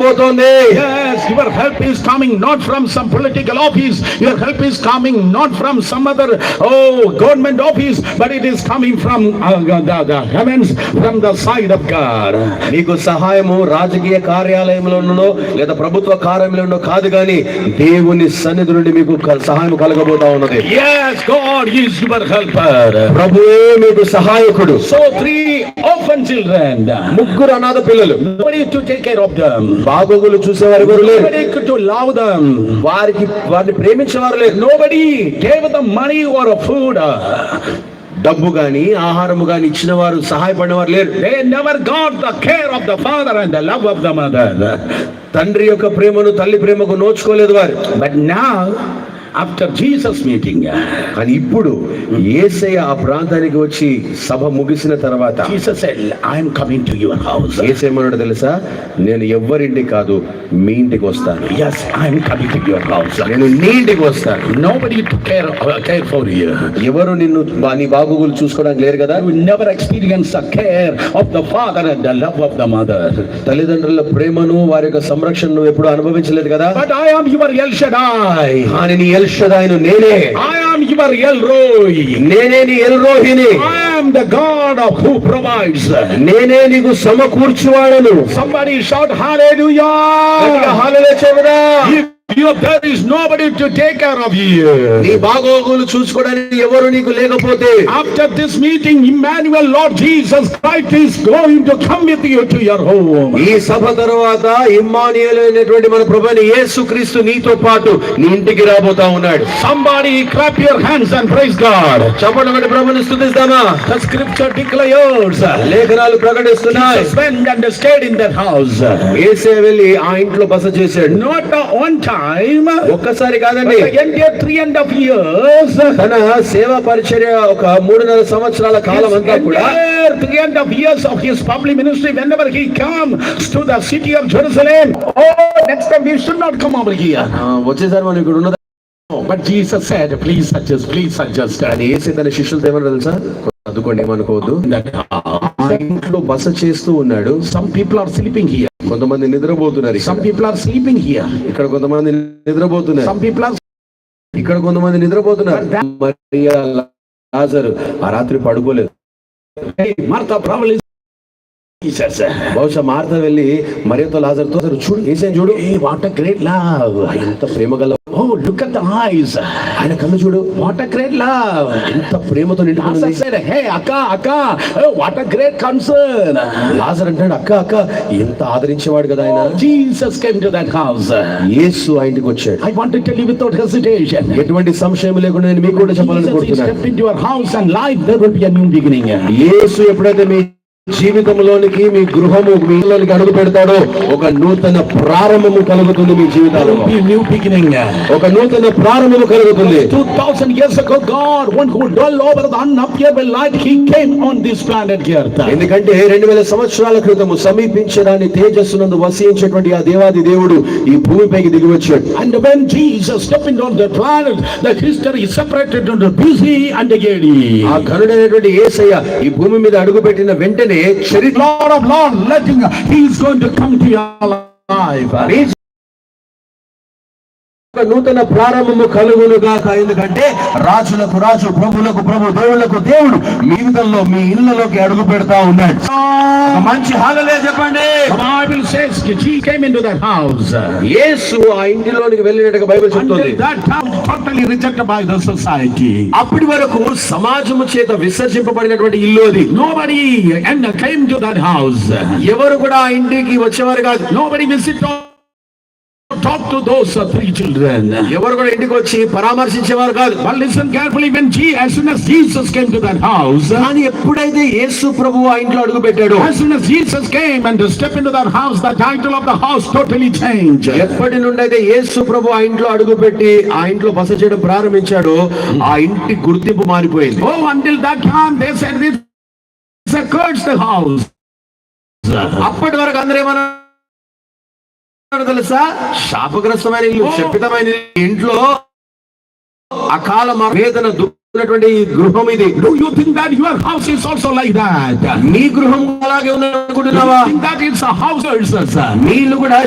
కలగబోతోంది. Yes, your help is coming not from some political office. Your help is coming not from some other government office, but it is coming from the heavens, from the side of God. నీకు సహాయము రాజకీయ కార్యాలయంలోనో లేదా ప్రభుత్వ కార్యాలయంలో కాదు గాని దేవుని సన్నిధి నుండి మీకు సహాయం కలగబోతా ఉన్నది. Yes, God is your helper. ప్రభువే మీకు సహాయకుడు. So 3 orphan children, ముగ్గురు అనాథ పిల్లలు, nobody to take care of them, బాగోగులు చూసేవారు ఎవరు లేరు, nobody to love them, వారిని ప్రేమించేవారు లేరు, nobody gave them money or food. డబ్బు గాని ఆహారము గాని ఇచ్చిన వారు సహాయపడినవారు లేరు. They never got the care of the father and the love of the mother. తండ్రి యొక్క ప్రేమను తల్లి ప్రేమకు నోచుకోలేదు వారు. But now after Jesus meeting, కానీ ఇప్పుడు యేసయ్య ఆ ప్రాంతానికి వచ్చి సభ ముగిసిన తర్వాత Jesus said, I am coming to your house. యేసయ్య ఏమన్నాడో తెలుసా? నేను ఎవ్వరింటికి కాదు, మీ ఇంటికి వస్తాను. Yes, I am coming to your house. నేను నీ ఇంటికి వస్తాను. Nobody to care for you. ఎవరు నిన్ను నీ బాగోగులు చూసుకోవడానికి లేరు కదా. You never experience the care of the father and the love of the mother. తల్లిదండ్రుల ప్రేమను వారి యొక్క సంరక్షణను ఎప్పుడు అనుభవించలేదు కదా. But I am your El Shaddai. కానీ నీ ఎల్ షదాయిను నేనే. I am your El Roi. నేనే నీ L Rohini. I am the God of who provides. నేనే నీకు సమకూర్చువాడను. Somebody shout hallelujah. Hallelujah చెబుదా. There is nobody to take care of you. నీ బాగోగులు చూసుకోవడానికి ఎవరు నీకు లేకపోతే, after this meeting, Emmanuel, Lord Jesus Christ is going to come with you to your home. ఈ సభ తర్వాత ఇమ్మానుయేలు అయినటువంటి మన ప్రభువైన యేసుక్రీస్తు నీతో పాటు నీ ఇంటికి రాబోతా ఉన్నాడు. Somebody clap your hands and praise God. చప్పట్లు కొట్టి ప్రభువుని స్తుతిద్దామా? The scripture declares, లేఖనాలు ప్రకటిస్తున్నాయి, Jesus went and stayed in that house. యేసే వెళ్ళి ఆ ఇంట్లో బస చేశాడు. Not one time, ఒక్కసారి కాదండి, 3.5 years. తన సేవా పరిచర్య ఒక 3.5 సంవత్సరాల కాలం అంతా కూడా 3.5 years of his public ministry, whenever he comes to the city of Jerusalem, next time we should not come over here. వచ్చేసారి మనం ఇక్కడ ఉన్నది. But Jesus said, please suggest. అని యేసే తన శిష్యులతో ఏమన్నా తెలుసా? అందుకోండి, ఏమనుకోవద్దు. ఆ ఇంట్లో బస చేస్తూ ఉన్నాడు. Some people are sleeping here. కొంతమంది నిద్రపోతున్నారు. Some people are sleeping here. ఇక్కడ కొంతమంది నిద్రపోతున్నారు. Some people are ఇక్కడ కొంతమంది నిద్రపోతున్నారు. మరియా, లాజరు ఆ రాత్రి పడుకోలేదు. Martha probably Jesus. బహుశా మార్త వెళ్ళి మరియతో లాజరుతో, చూడు యేసయ్యని చూడు, What a great love. ఎంత ప్రేమ గల, Look at the eyes. ఆయన కళ్ళు చూడు, What a great love. ఎంత ప్రేమతో నిండుకుంది. Lazarus said, hey akka, what a great concern. లాజరు అంటాడు, అక్క అక్క, ఎంత ఆదరించేవాడు కదా ఆయన. Jesus came to that house. యేసు ఆ ఇంటికి వచ్చాడు. I want to tell you without hesitation. ఎటువంటి సంశయం లేకుండా నేను మీకు కూడా చెప్పాలనుకుంటున్నాను. Step into your house and life, there will be a new beginning. యేసు ఎప్పుడైతే మీ జీవితంలోనికి, మీ గృహము, మీ ఇళ్ళకి అడుగు పెడతాడో ఒక నూతన ప్రారంభము కలుగుతుంది మీ జీవితంలో. New beginning. ఒక నూతన ప్రారంభము కలుగుతుంది. 2000 years ago, God, one who dwelt over the unappearable light, he came on this planet Earth. ఎందుకంటే 2000 సంవత్సరాల క్రితము సమీపించడాన్ని తేజస్సునందు వసించేటువంటి ఆ దేవాది దేవుడు ఈ భూమిపైకి దిగి వచ్చాడు. And when Jesus stepped into the planet, the history is separated into BC and AD. ఆ ఘనుడైనటువంటి యేసయ్య ఈ భూమి మీద అడుగు పెట్టిన వెంటనే Lord of Lords, letting he is going to come to your life. నూతన ప్రారంభము కలుగునుగాక. ఎందుకంటే రాజులకు రాజు, ప్రభులకు ప్రభు, దేవుళ్లకు దేవుడు మీ విధంలో, మీ ఇళ్లలోకి అడుగు పెడతా ఉన్నాడు. మంచి హల్లెలూయా చెప్పండి. The Bible says he came into that house. యేసు ఆ ఇంటిలోనికి వెళ్ళినట్టుగా బైబిల్ చెప్తుంది. That house totally rejected by the society. అప్పటి వరకు సమాజము చేత విసర్జింపబడినటువంటి ఇల్లు అది. Nobody came to that house. ఎవరు కూడా ఆ ఇంటికి వచ్చేవారు కాదు. Nobody visited talk to those 3 children. ఎవరు కూడా ఇంటికి వచ్చి పరామర్శించేవారు కాదు. But listen carefully, as soon as Jesus came to that house, కానీ ఎప్పుడైతే యేసు ప్రభువు ఆ ఇంట్లో అడుగు పెట్టాడో, as soon as Jesus came and stepped into that house, the title of the house totally changed. ఎప్పటి నుండి అయితే యేసు ప్రభు ఆ ఇంట్లో అడుగు పెట్టి ఆ ఇంట్లో బస చేయడం ప్రారంభించాడో ఆ ఇంటి గుర్తింపు మారిపోయింది. Until that time they said this is a cursed house. అప్పటి వరకు అందరూ ఏమన్నా తెలుసా? శాపగ్రస్తమైన ఇల్లు, శపితమైన ఇంట్లో అకాల వేదన దుఃఖమైనటువంటి గృహం ఇది. Do you think that your house is also like that? మీ గృహం అలాగే ఉందనుకుంటున్నావా? That it's a house. మీ ఇల్లు కూడా